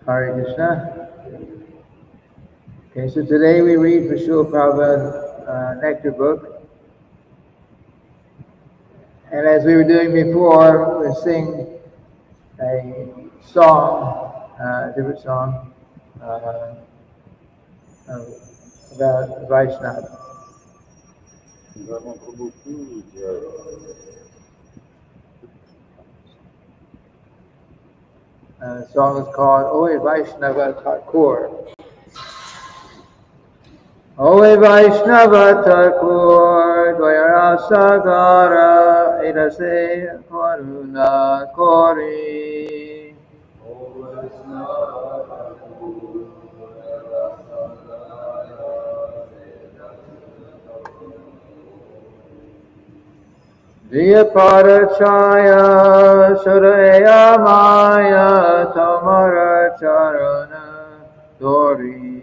Hare Krishna. Okay, so today we read for Srila Prabhupada Nectar book. And as we were doing before, we sing a song, different song, about Vaishnava. The song is called Oi Vaishnava Thakur. Oi Vaishnava Thakur, Dvayara Sagara, Edase Karuna Kori. Diya Parachaya Suraya Maya Tamara Charana Dori.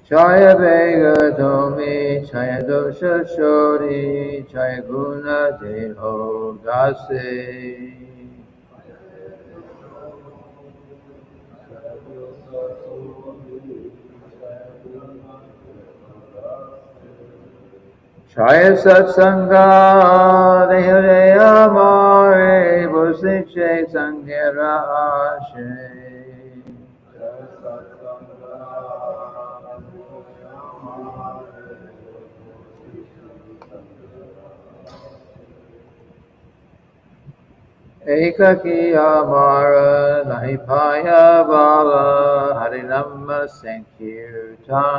Chaya Vega Domi, Chaya Dosha Shori, Chaya Guna Deho Dase. Chaya Satsanga Dehadeya Mare, Bosiche Sanghera Ashe. Ekaki Amara Nahipaya Bala Harinamma Sankirtane.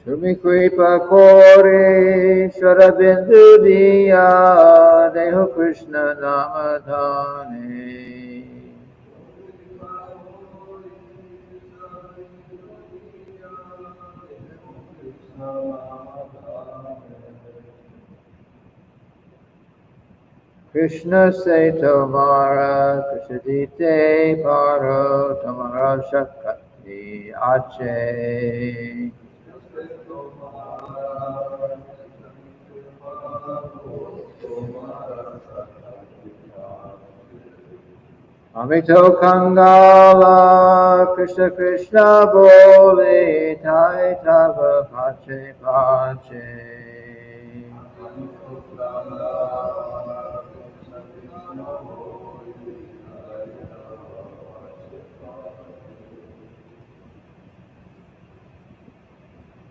Shumi Kripa Kori Sharabindu Diya Deho Krishna Namadhane. Krishna se tomara Krishadite paro tomara shakati ache. Amito Kangala Krishna Krishna Bole Tai Tava Pache Pache.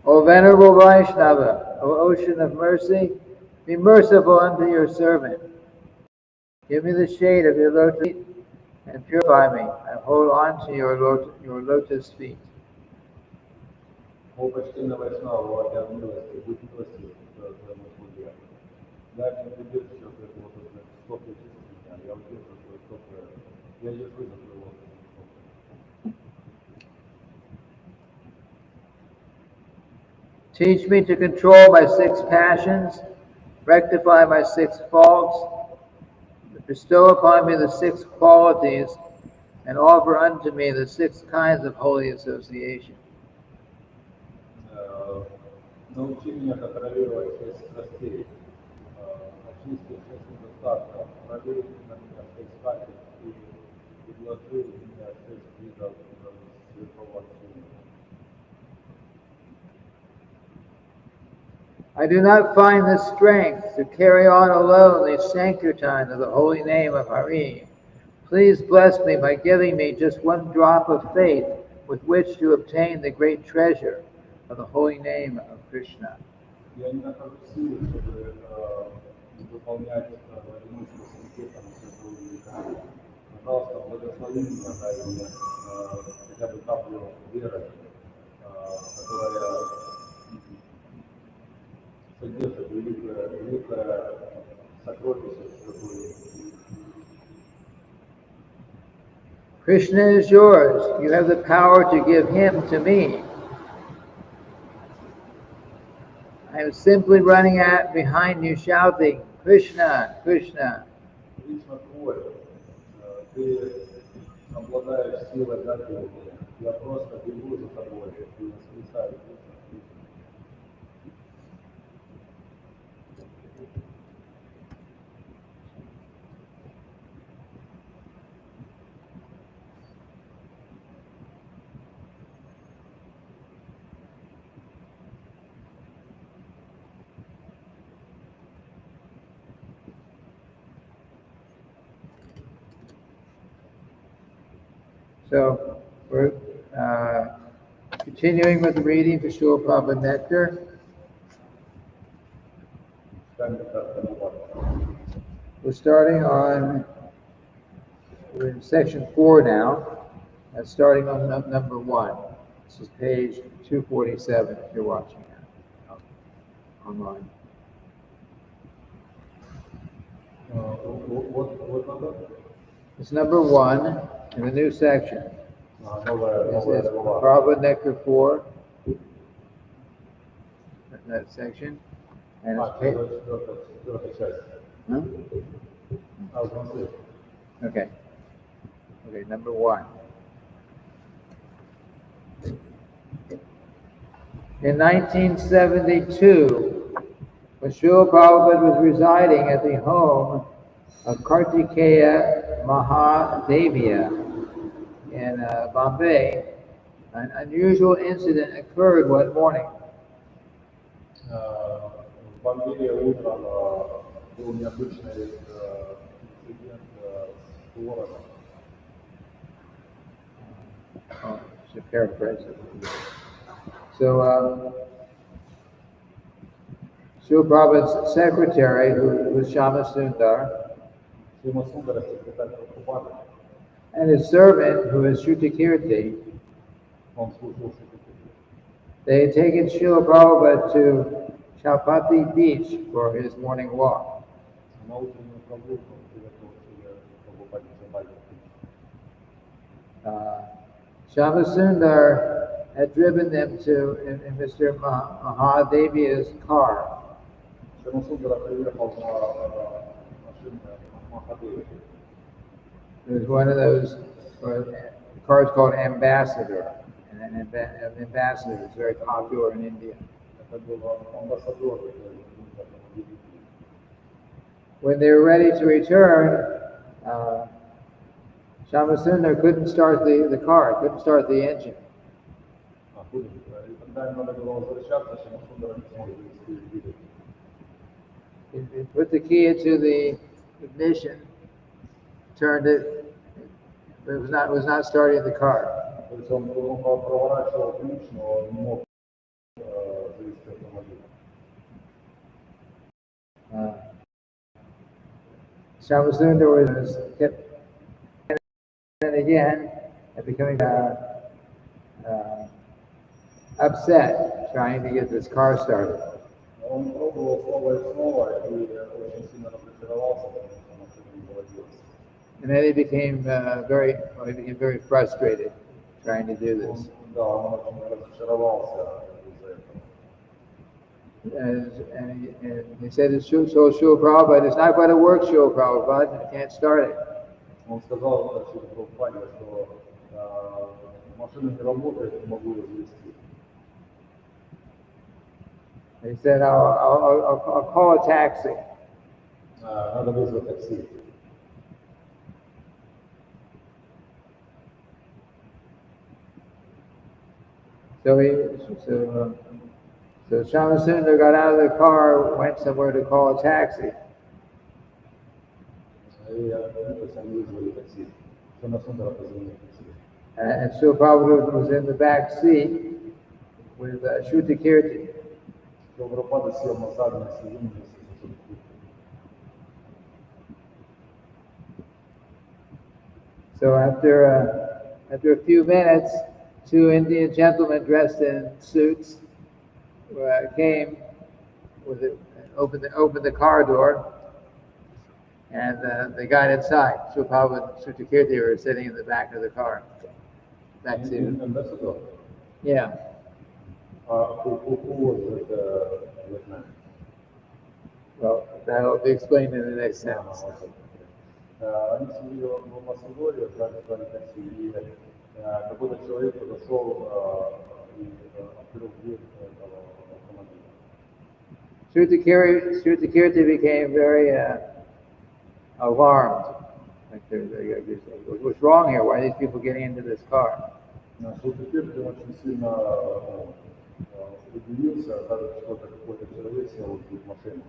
O Venerable Vaishnava, O Ocean of Mercy, be merciful unto your servant. Give me the shade of your lotus feet and purify me, and hold on to your lotus feet. О почтенный Вайшнава, океан милости, будь милостив к своему слуге. Дай мне прибежище от этого стопы чистить меня, я удержу твои стопы, я держу за твои лотосные стопы. Teach me to control my 6 passions, rectify my 6 faults, bestow upon me the 6 qualities, and offer unto me the 6 kinds of holy association. Научи меня контролировать 6 страстей, очисти 6 недостатков, пролей на меня 6 качеств и предложи мне 6 видов святого общения. I do not find the strength to carry on alone the sankirtan of the holy name of Hari. Please bless me by giving me just 1 drop of faith with which to obtain the great treasure of the holy name of Krishna. Я не нахожу силы, чтобы выполнять одиночку санкетом святого языка. Пожалуйста, благослови меня, дай мне хотя бы каплю веры, которая содержит великое сокровище святой. Krishna is yours. You have the power to give him to me. I am simply running at behind you shouting, Krishna, Krishna. Лично твой. Ты обладаешь силой Господней. Я просто бегу за тобой и воскресаю. So we're continuing with the reading for Srila Prabhupada Nectar. We're starting on, we're in section 4 now, starting on number 1. This is page 247 if you're watching that online. What number? It's number 1 in the new section. This is Prabhupada Nectar 4, that section. And it's huh? Okay. Okay, number 1. In 1972, when Srila Prabhupada was residing at the home of Kartikeya Mahadevya in Bombay, an unusual incident occurred one morning. В Бомбее утром был необычный инцидент с городом. Oh, I should paraphrase it. So, Srila Prabhupada's secretary, who was Shama Sundar, and his servant, who is Shrutikirti, they had taken Srila Prabhupada to Chowpatty Beach for his morning walk. Shama Sundar had driven them to in Mr. Mahadevya's car. It was one of those cars called Ambassador. And an ambassador is very popular in India. When they were ready to return, Shama Sundar couldn't start the car, couldn't start the engine. He put the key into the ignition, turned it, but it was not starting the car. Shama Sundar was kept and again and becoming upset trying to get this car started. And then he became very frustrated trying to do this. And he said, Srila Prabhupada, it's not going to work, Srila Prabhupada, I can't start it. Он сказал Шриле Прабхупаде, что машина не работает, не могу ее завести. He said, I'll call a taxi. Надо вызвать такси. So Shama Sundar got out of the car, went somewhere to call a taxi. And Srila Prabhupada was in the back seat with Shrutikirti. So after a few minutes, 2 Indian gentlemen dressed in suits came with it, opened the car door, and they got inside. Srila Prabhupada and Shrutikirti were sitting in the back of the car. Back seat. Yeah. Who was that man? Well, that'll be explained in the next sentence. Они сидели в Масадоре, ждали такси, и какой-то человек подошел и открыл дверь этого автомобиля. Shrutakirti became very alarmed. Like, what's wrong here? Why are these people getting into this car? Шрутакирти очень сильно удивился, когда какой-то человек сел в машину.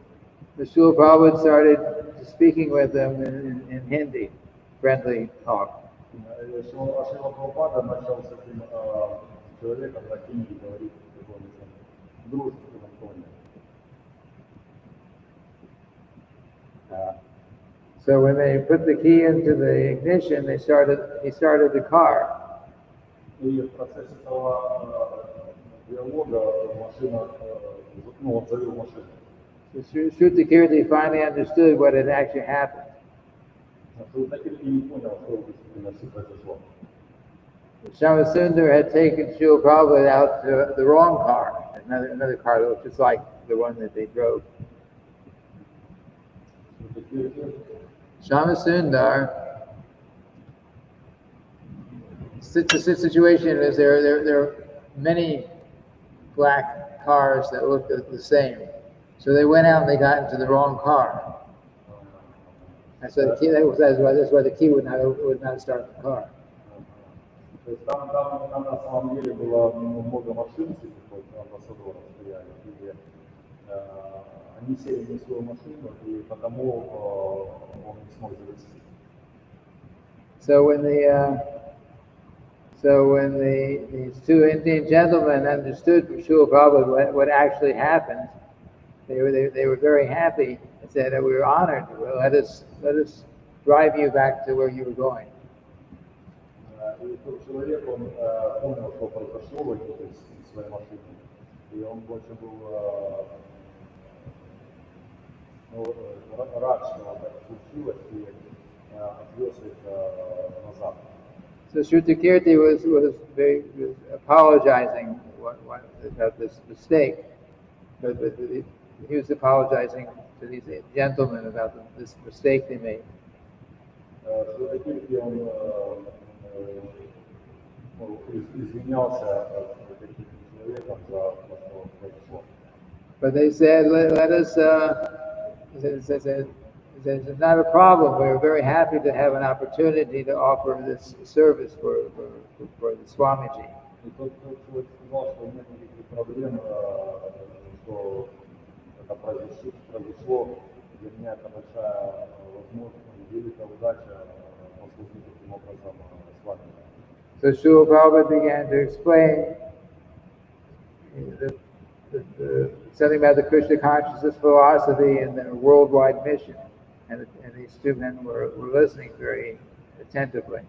The Srila Prabhupada started speaking with them in Hindi, friendly talk. Шрила Прабхупада начал с этим человеком на хинди говорить в таком дружеском тоне. So when they put the key into the ignition, he started the car. И в процессе этого диалога машина, он завел машину. So Shrutakirti finally understood what had actually happened. Shamasundar had taken Srila Prabhupada out to the wrong car, another car that looked just like the one that they drove. Shamasundar, the situation is there are many black cars that look the same. So they went out and they got into the wrong car. That's why the key would not start the car. То есть там на самом деле было много машин, амбассадоров стояли, и они сели не в свою машину, и потому он не смог завести. So when these two Indian gentlemen understood from Srila Prabhupada what actually happened, they were very happy and said that we were honored. Well, let us drive you back to where you were going. И тот человек, он понял, что произошло, выйдет из своей машины, и он больше был рад, что так случилось, и отвез их назад. So Shrutakirti was apologizing about this mistake, but he was apologizing to these gentlemen about this mistake they made. Shrutakirti, он извинялся таким человеком за то, что произошло. But they said, let us. It's not a problem. We're very happy to have an opportunity to offer this service for the Swamiji. И тот человек сказал, что нет никаких проблем, что это произошло. Для меня это большая возможность, великая удача послужить таким образом с вами. So Srila Prabhupada began to explain something about the Krishna consciousness philosophy and their worldwide mission. And these two men were listening very attentively.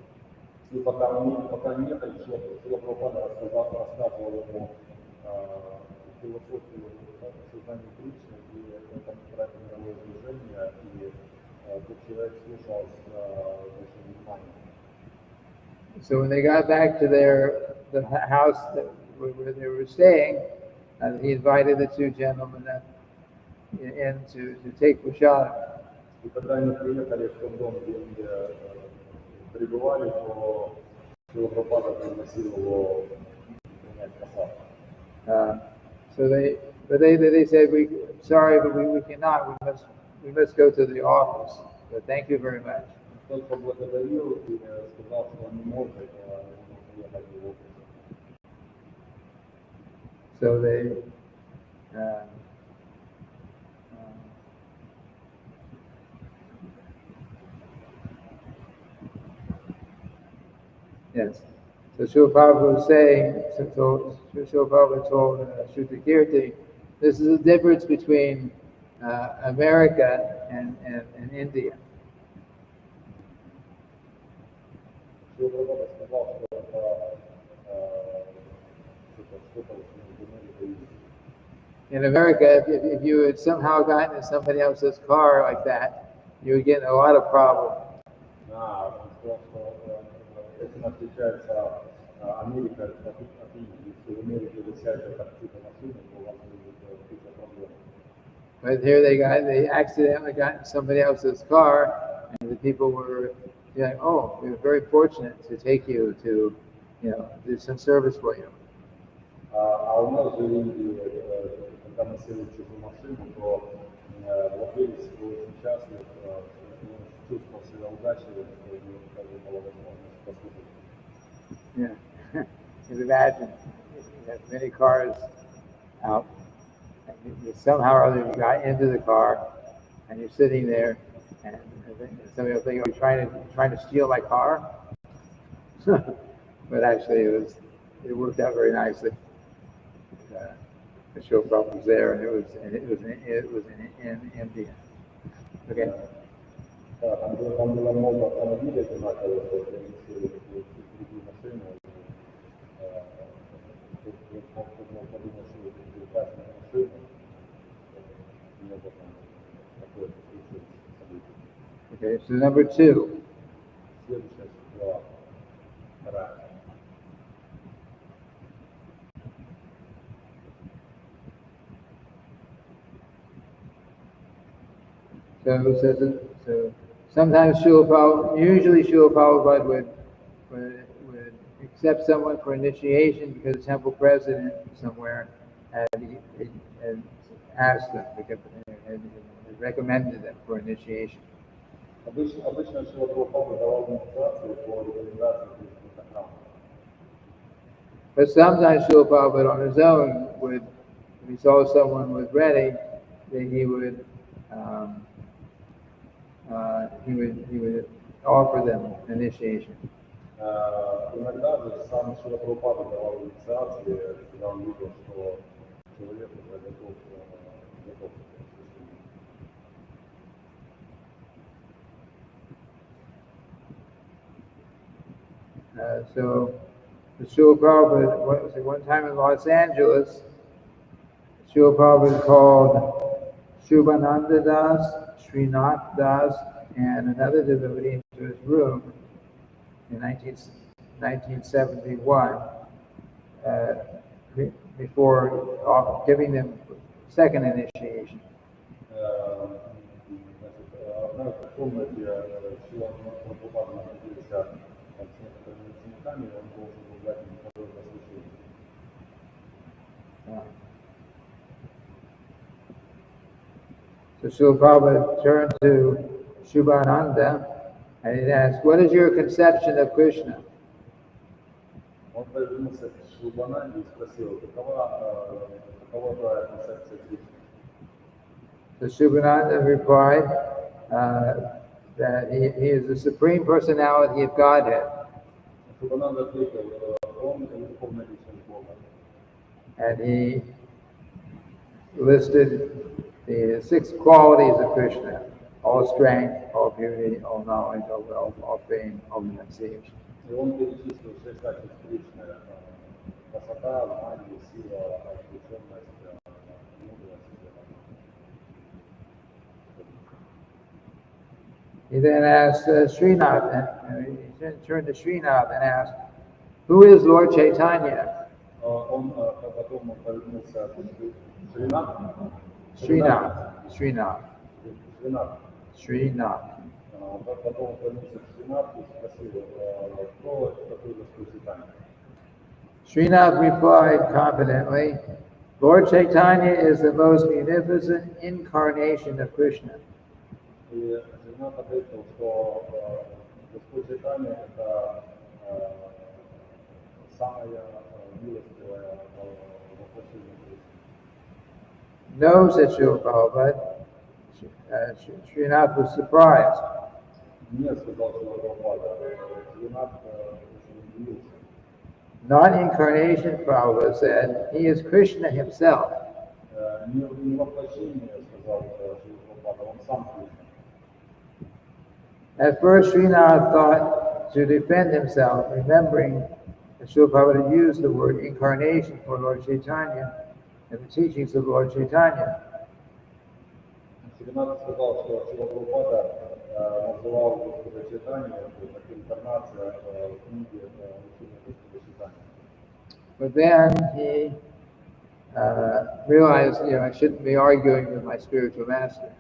И пока не ехали, Срила Прабхупада рассказывал ему философию сознания Кришны и это мировое движение, и тот человек слушал с большим вниманием. So when they got back to the house where they were staying, he invited the two gentlemen in to take prashadam. И когда они приехали в тот дом, где пребывали, то Срила Прабхупада пригласил его принять прасад. So they said, sorry, but we cannot. We must go to the office. But thank you very much. Тот поблагодарил и сказал, что он не может ехать в офис. So they yes. So Srila Prabhupada was saying, Srila Prabhupada told Shrutakirti, this is the difference between America and India. In America, if you had somehow gotten in somebody else's car like that, you would get in a lot of problems. Этим отличается Америка от Индии. Если в Америке вы сядете так чью-то машину, то у вас будет куча проблем. But here they accidentally got in somebody else's car, and the people were like, "Oh, we were very fortunate to take you to, do some service for you." А у нас же в Индии, когда мы сели в чужую машину, то владелец был очень счастлив, он чувствовал себя удачливым, что у него также была возможность послушать. Yeah, you can imagine you have many cars out. Somehow or other you got into the car and you're sitting there and somebody will think, "Are you trying to steal my car?" But actually it worked out very nicely. The show prop was there and it was in India. Okay. Там было много автомобилей одинаковых, которые сели в другую машину. Подумал, что это прекрасная машина. Okay, so number 2. So sometimes usually Srila Prabhupada would accept someone for initiation because the temple president somewhere had asked them, had recommended them for initiation. Обычно Срила Прабхупада давал инициацию по рекомендации Кришны храма. But sometimes Srila Prabhupada on his own would, if he saw someone was ready, then he would offer them initiation. Иногда же сам Срила Прабхупада давал инициации, когда он видел, что человек уже готов. So the Srila Prabhupada, one time in Los Angeles, Srila Prabhupada called Shubhananda Das, Srinath Das, and another devotee into his room in 1971 before giving them second initiation. So Srila Prabhupada turned to Shubhananda and he asked, "What is your conception of Krishna?" Он повернулся к Шубананде и спросил, какова твоя концепция Кришны? So Shubhananda replied that he is the Supreme Personality of Godhead. Шубананда ответил, он верховная личность Бога. And he listed the 6 qualities of Krishna: all strength, all beauty, all knowledge, all wealth, all fame, all renunciation. И он перечислил 6 качеств Кришны: красота, знание, сила, отвлеченность, мудрость. He then asked Srinath, and he turned to Srinath and asked, "Who is Lord Chaitanya?" Он потом повернулся к Srinath. Потом повернулся к Сринатху и спросил, кто такой Господь Чайтанья? Srinath replied confidently, "Lord Chaitanya is the most munificent incarnation of Krishna." И Сринат ответил, что Господь Чайтанья — это самая милостивая воплощение Кришны. No, said Srila Prabhupada. Srinath was surprised. Нет, сказал Срила Прабхупада. Сринат очень удивился. Not incarnation, Prabhupada said. He is Krishna himself. Не воплощение, сказал Срила Прабхупада, он сам Кришна. At first, Srinath thought to defend himself, remembering that Srila Prabhupada used the word incarnation for Lord Chaitanya and the teachings of Lord Chaitanya. Сринат сказал, что Срила Прабхупада называл Господа Чайтанья, как инкарнация книги учения Господа Чайтанья. But then he realized, I shouldn't be arguing with my spiritual master.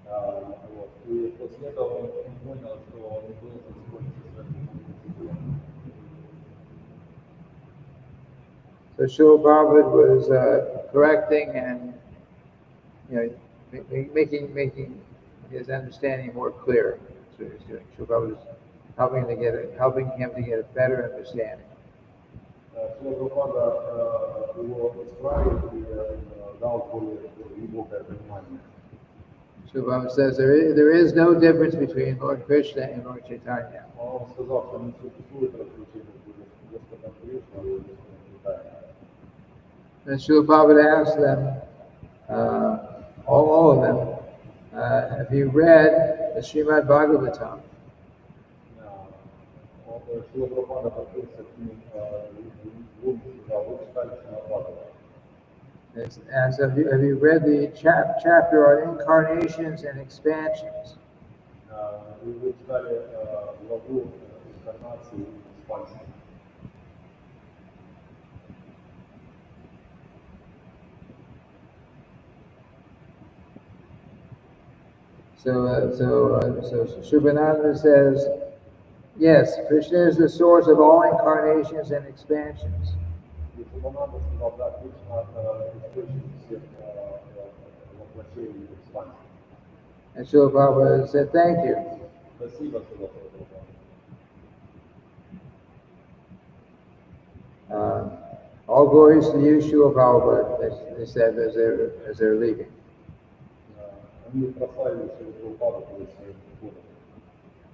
Вот. И после этого он понял, что он не должен спорить со своим учителем. So Srila Prabhupada was correcting and making his understanding more clear. That's what he was doing. Srila Prabhupada was helping him to get a better understanding. Srila Prabhupada его исправил и дал более глубокое понимание. Srila Prabhupada says there is no difference between Lord Krishna and Lord Chaitanya. Он сказал, что не существует различия между Господом Кришной и Господом Чайтаньей. And Srila Prabhupada asked them, all of them, have you read the Srimad Bhagavatam? Srila Prabhupada обратился к ним двум, сказал, вы читали Шримад Бхагаватам. As have you read the chapter on incarnations and expansions? Вы читали главу инкарнации и экспансии. So Shubhananda says, yes, Krishna is the source of all incarnations and expansions. И Шубхананда сказал, да, Кришна источник всех воплощений и экспансий. And Srila Prabhupada said, thank you. Спасибо, Шрила Прабхупада. All glories to you, Srila Prabhupada, they said as they're leaving. Они прославили Шрилу Прабхупаду перед своим уходом.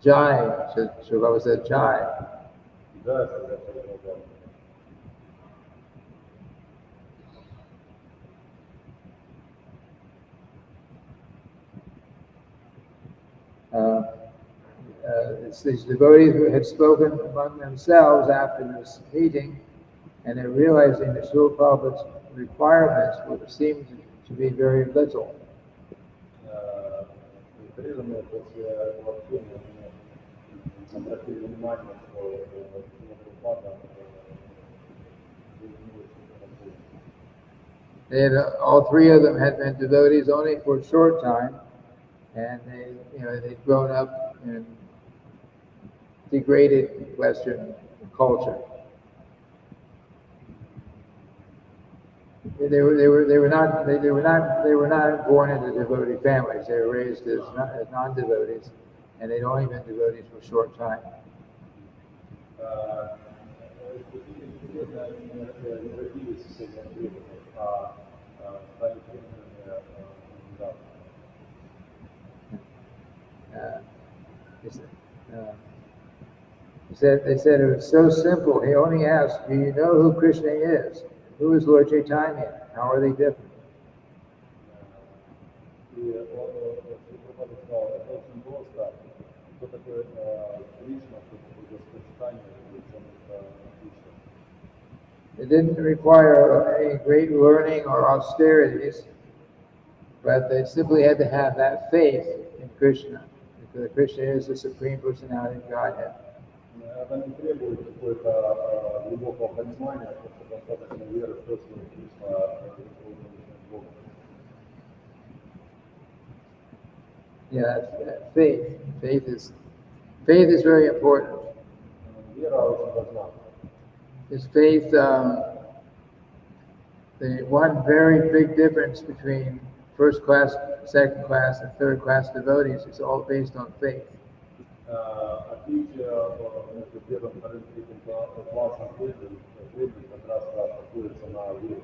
Jai, Srila Prabhupada said, Jai. Да, сказал Шрила Прабхупада. These devotees had spoken among themselves after this meeting, and they're realizing that Srila Prabhupada's requirements would seem to be very little. Преданные после этого общения обратили внимание, что Шрила Прабхупада не очень хорошо. All three of them had been devotees only for a short time, and they'd grown up in degraded Western culture. They were not born into devotee families. They were raised as non-devotees, and they'd only been devotees for a short time. They said it was so simple. He only asked, do you know who Krishna is? Who is Lord Chaitanya? How are they different? It didn't require any great learning or austerities, but they simply had to have that faith in Krishna, because Krishna is the Supreme Personality of Godhead. Это не требует какой-то глубокого понимания, просто достаточно веры в то, что Кришна Бог. Yeah, faith. Faith is very important. Вера очень важна. Is faith the one very big difference between first class, second class, and third class devotees is all based on faith. Отличие между первым, вторым, третьим классом преданных как раз находится на вере.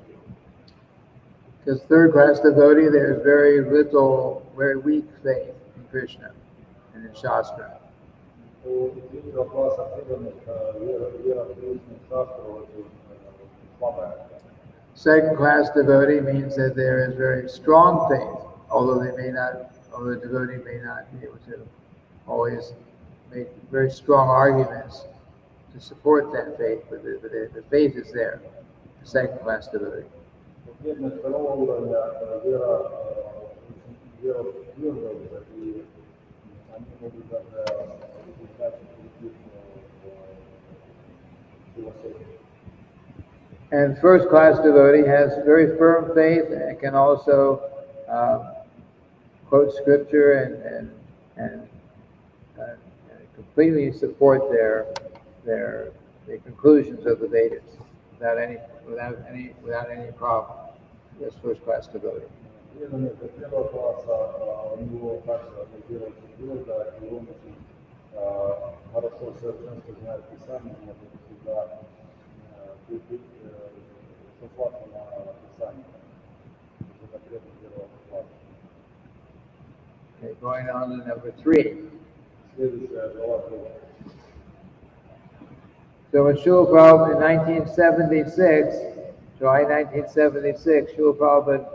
Because third class devotee, there's very very weak faith in Krishna and in Shastra. У третьего класса преданных вера в Кришну и Шастру очень слабая. Second class devotee means that there is very strong faith, although the devotee may not be able to always make very strong arguments to support that faith, but the faith is there, the second class devotee. Преданность второго уровня вера твердая, и они могут даже изучать других философий. And first class devotee has very firm faith and can also quote scripture and completely support the conclusions of the Vedas without any problem. That's first class devotee. Преданный до первого класса, у него также делает твердо, и он очень хорошо совершенство знает Писание, может всегда сослаться на Писание. Это преданный первого класса. Okay, going on to number 3. Следующая глава тоже. So when Srila Prabhupada in 1976, July 1976, Srila Prabhupada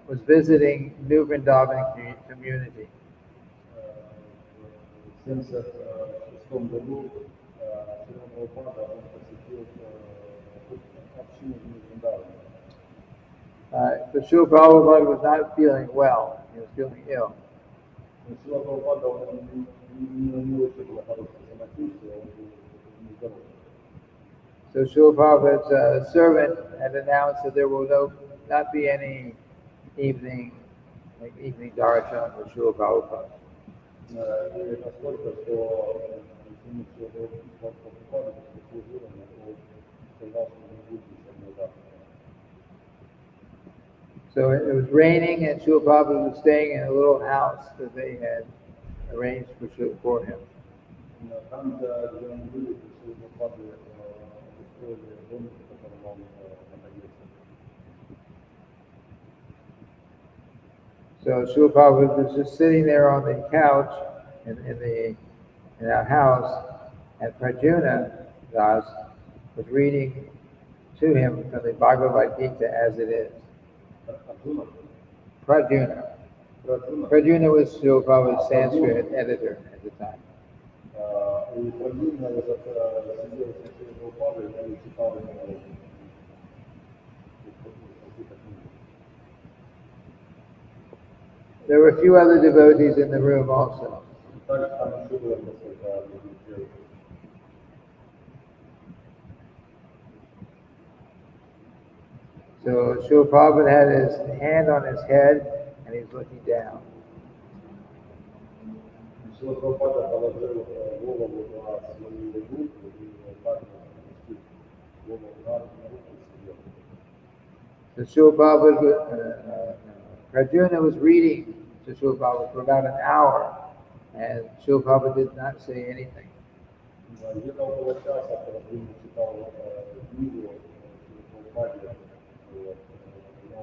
was visiting New Vrindavan community. В 1976 году Срила Прабхупада он посетил общину Вриндавана. But Srila Prabhupada was not feeling well. He was feeling ill. Срила Прабхупада он не очень было хорошее самочувствие, он был нездоров. So Srila Prabhupada's servant had announced that there will not be any evening darshan with Srila Prabhupada. И настолько, что Срила Прабхупада послужил, он сказал, что не будет ничего завтра. So it was raining, and Srila Prabhupada was staying in a little house that they had arranged for him. Там, где он был, Срила Прабхупада устроили дом, в котором он находился. So Srila Prabhupada was just sitting there on the couch in our house, and Prajuna Das was reading to him from the Bhagavad Gita as it is. Prajuna. Prajuna was Srila Prabhupada's Sanskrit editor at the time. И Прабхупада этот сидел с Срила Прабхупадой и читал ему какие-то книги. There were a few other devotees in the room also. Также там еще было несколько людей. So Srila Prabhupada had his hand on his head and he was looking down. Срила Прабхупада положил голову на свою руку и так опустил голову на руку и сидел. So Srila Prabhupada, Prajuna was reading to Srila Prabhupada for about an hour, and Srila Prabhupada did not say anything. Где-то около часа Прабхупада читал книгу Срила Прабхупаде, но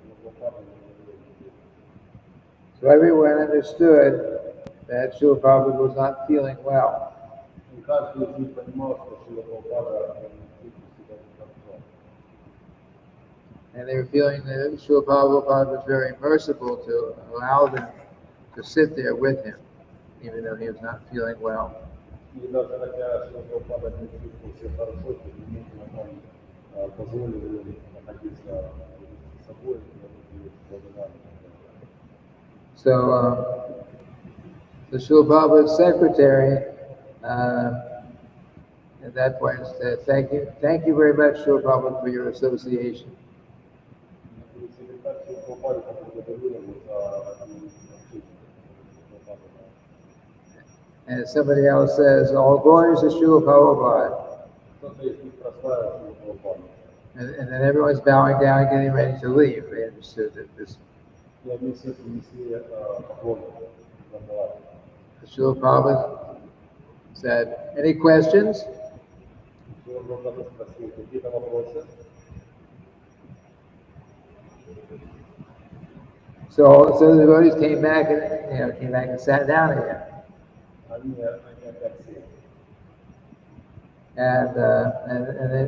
Срила Прабхупада не говорил ничего. So everyone understood that Srila Prabhupada was not feeling well. И каждый из них понимал, что Срила Прабхупада не чувствует себя хорошо. And they were feeling that Srila Prabhupada was very merciful to allow them to sit there with him, even though he was not feeling well. И даже хотя Срила Прабхупада не чувствовал себя хорошо, тем не менее он позволил им находиться с собой и благодарен. So the Srila Prabhupada's secretary at that point said, thank you very much, Srila Prabhupada, for your association. И секретарь Срила Прабхупады поблагодарил его за общение. And somebody else says, all glories to Srila Prabhupada. Кто-то из них прославил Срила Прабхупаду. And then everyone's bowing down, getting ready to leave. They understood that this И они все принесли поклоны. Srila Prabhupada said, any questions? Срила Прабхупада спросил, какие-то вопросы? So the devotees came back and sat down again. Они опять сели. And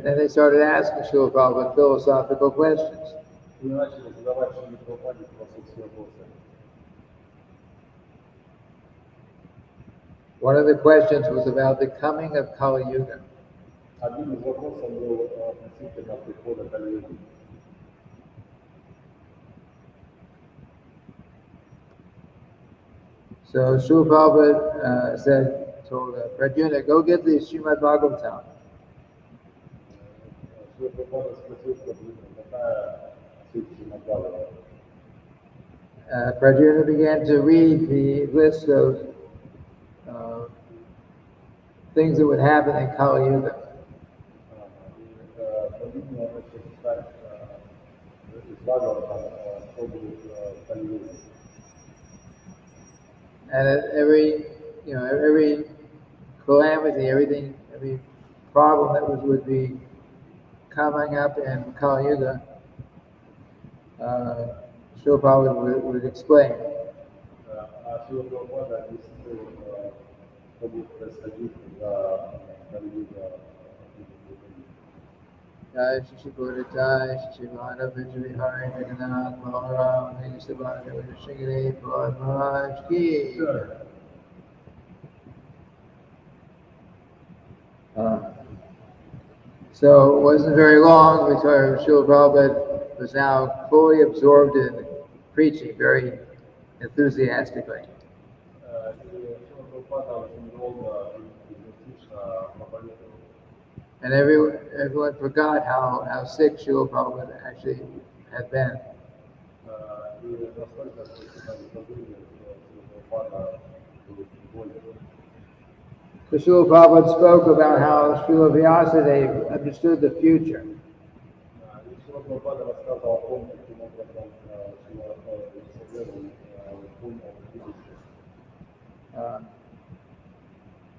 then they started asking Srila Prabhupada philosophical questions. И начали задавать Сриле Прабхупаде философские вопросы. One of the questions was about the coming of Kali Yuga. Один из вопросов был относительно прихода Кали-юги. So Srila Prabhupada told Arjuna, go get the Srimad Bhagavatam. Srila Prabhupada спросил Прабхупаду, какая суть Шримад-Бхагаватам. Arjuna began to read the list of things that would happen in Kali Yuga. По-видимому, начал читать из Бхагаватам, что будет в Кали-Юге. And every calamity, every problem that would be coming up in Kali Yuga, Srila Prabhupada would explain. А Шрила Прабхупада объяснил, что будет происходить в Кали-Юге. Jai Shri Buddha Jai Shri Vada Vijay Hari Jagannath Balaram Nisabhaya Shingare Bhavad Maharaj Ki. So it wasn't very long before Srila Prabhupada was now fully absorbed in preaching very enthusiastically. And everyone forgot how sick Srila Prabhupada actually had been. So Srila Prabhupada spoke about how Srila Vyasadeva understood the future.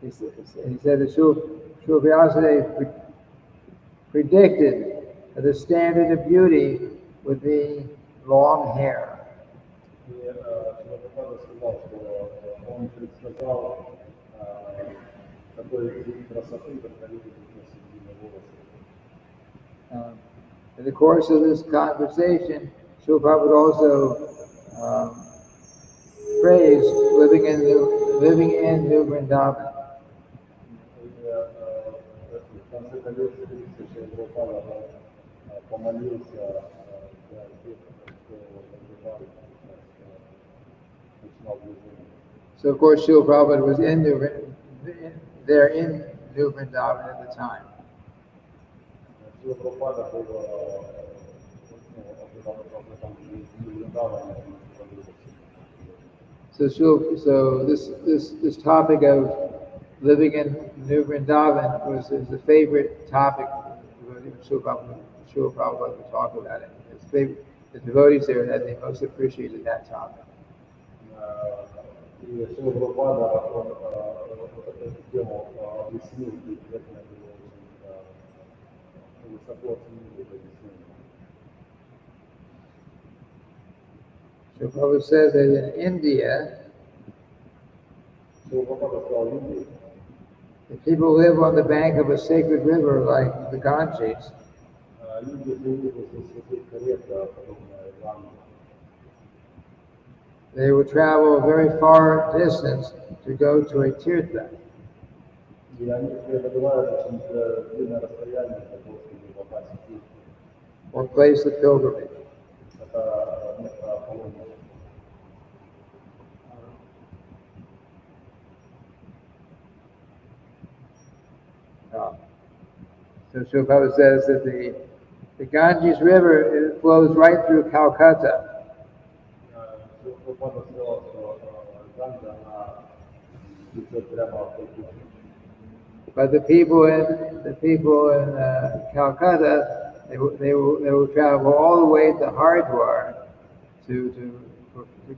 He said that Srila Vyasadeva predicted that the standard of beauty would be long hair. In the course of this conversation, Srila Prabhupada also praised living in New Vrindavan. So of course Srila Prabhupada was in New Vrindavan at the time. So this topic of living in New Vrindavan was a favorite topic. Srila Prabhupada would talk about it. The devotees there that they most appreciated that topic. So Prabhupada says that in India, if people live on the bank of a sacred river like the Ganges, they will travel a very far distance to go to a tirtha. Or place of pilgrimage. So Srila Prabhupada says that the Ganges River flows right through Calcutta. But the people in Calcutta, they will travel all the way to Haridwar to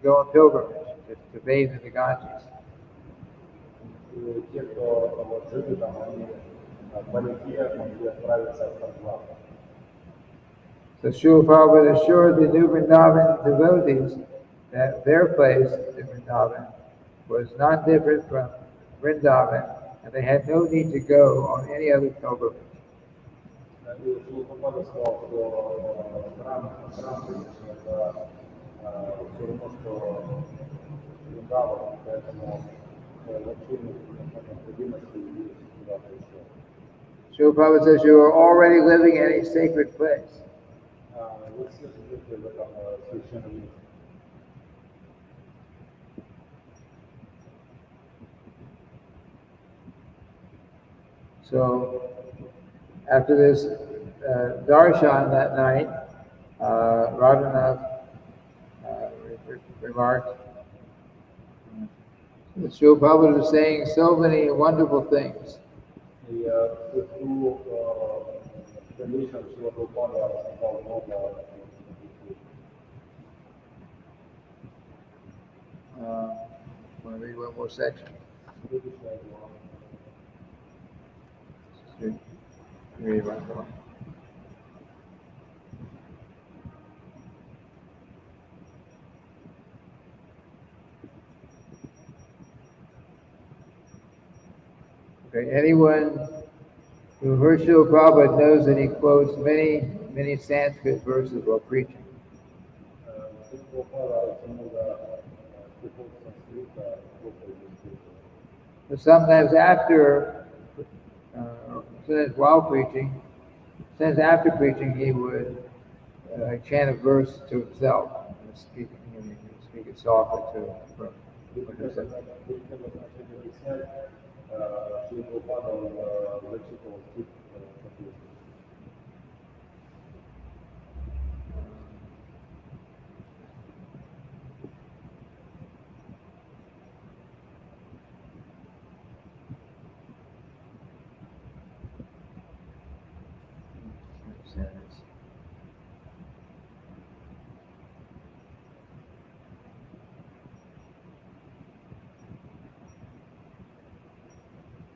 go on pilgrimage to bathe in the Ganges. So Srila Prabhupada assured the New Vrindavan devotees that their place in Vrindavan was not different from Vrindavan, and they had no need to go on any other pilgrimage. Srila Prabhupada says you are already living in a sacred place. So after this darshan that night, Radhanath remarked, Srila Prabhupada is saying so many wonderful things. И в дальнейшем Шрила Прабхупада сказал много вещей. Want to read one more section? Следующая глава. Read one more. Okay, anyone who heard Srila Prabhupada knows that he quotes many, many Sanskrit verses while preaching. But sometimes after preaching, he would chant a verse to himself, and speak it softly to himself.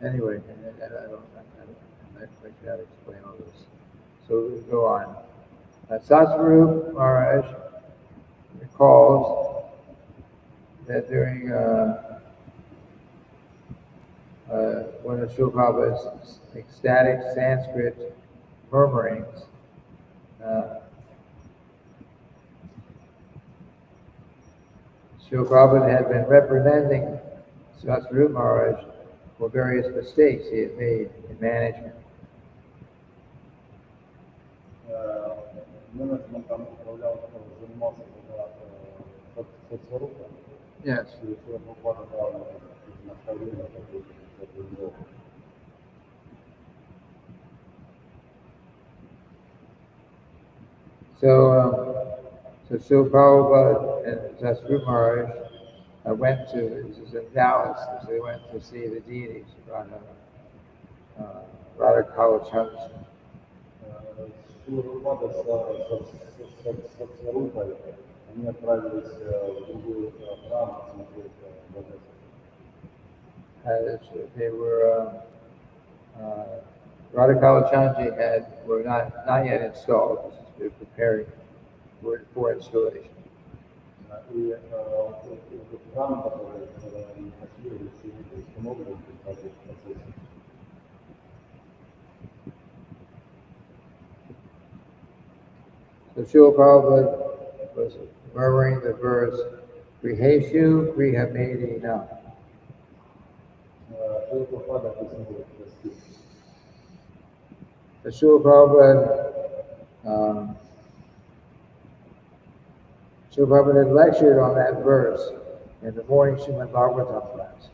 Anyway, I'm not quite sure how to explain all this. So we go on. Satsvarup Maharaj recalls that during one of Srila Prabhupada's ecstatic Sanskrit murmurings, Srila Prabhupada had been reprimanding Satsvarup Maharaj for various mistakes he had made in management. Yes. So Srila Prabhupada and Satsvarup Maharaj went to, this is in Dallas, so they went to see the deities, Radha Kalachandra. Они отправились в другой храм смотреть божество. They were Radha Kalachandra were not yet installed. They were preparing for installation. И этот храм, который они пошли, установлен в процессе. So Srila Prabhupada was murmuring the verse, Griheshu Grihamedina. So Srila Prabhupada had lectured on that verse in the morning Srimad Bhagavatam class.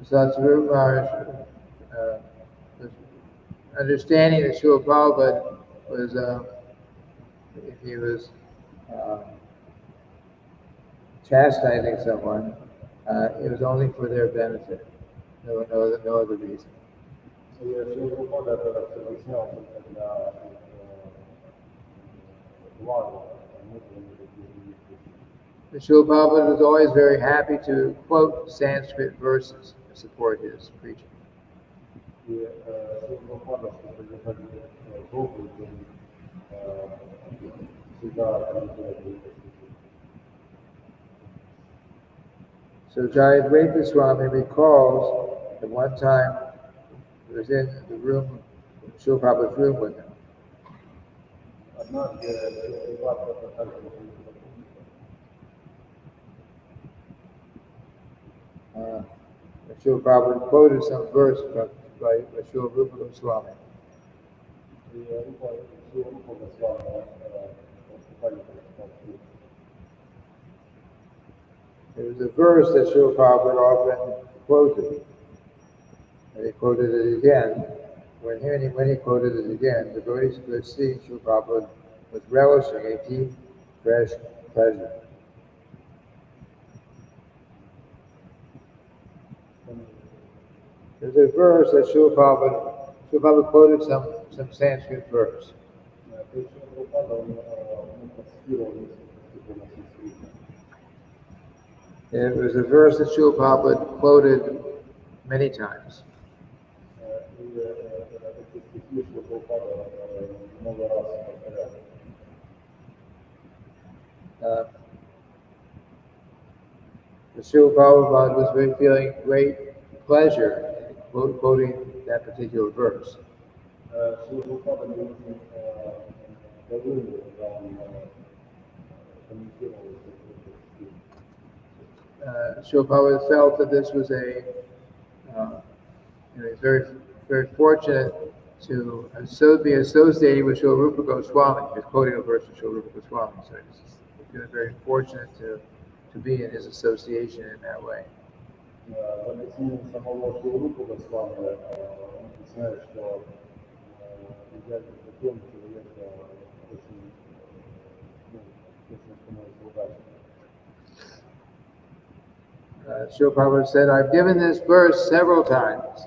So Satsvarup Maharaj, understanding that Srila Prabhupada was, if he was chastising someone, it was only for their benefit. No other reason. The Srila Prabhupada was always very happy to quote Sanskrit verses to support his preaching. So Jayadvaita Swami recalls that one time he was in the room, Srila Prabhupada's room with him. Srila Prabhupada quoted some verse by Srila Rupa Goswami. There was a verse that Srila Prabhupada often quoted, and he quoted it again. When he quoted it again, devotees could see Srila Prabhupada was relishing a deep, fresh pleasure. There's a verse that Srila Prabhupada quoted some Sanskrit verse. It was a verse that Srila Prabhupada quoted many times. Srila Prabhupada was feeling great pleasure in quoting that particular verse. Srila Prabhupada felt that this was he's very fortunate to be associated with Srila Rupa Goswami. He was quoting a verse of Srila Rupa Goswami, so he's feeling very fortunate to be in his association in that way. Srila Prabhupada said, I've given this verse several times.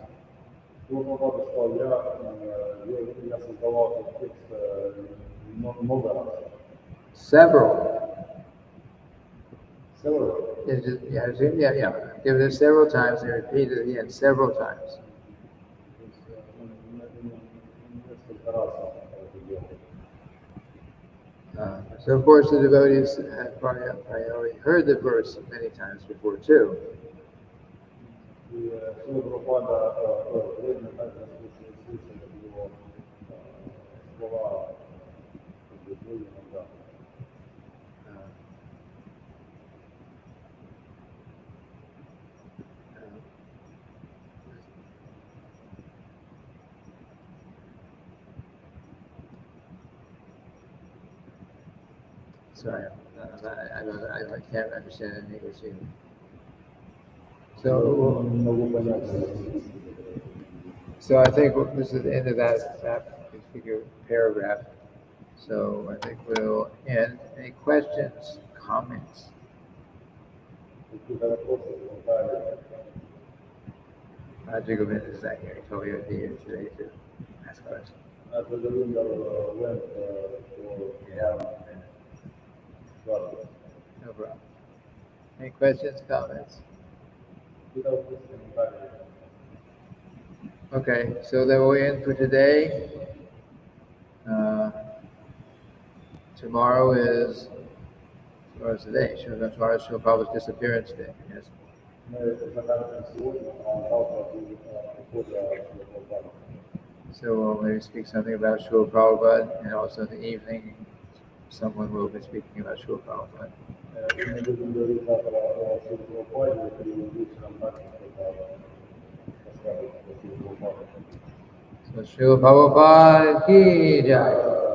Several. Yeah. Given it several times and repeated it again several times. So of course the devotees have probably already heard the verse many times before too. Sorry, I can't understand any English either. So I think this is the end of that particular paragraph. So I think we'll end. Any questions, comments? Ajay Govind is not here. He told me I'd be here today to ask questions. No problem. Any questions, comments? Okay, so then we'll end for today. Tomorrow's today. Tomorrow's Srila Prabhupada's disappearance day. Yes. So we'll maybe speak something about Srila Prabhupada, and also in the evening, someone will be speaking about Srila Prabhupada. So Srila Prabhupada ki jai.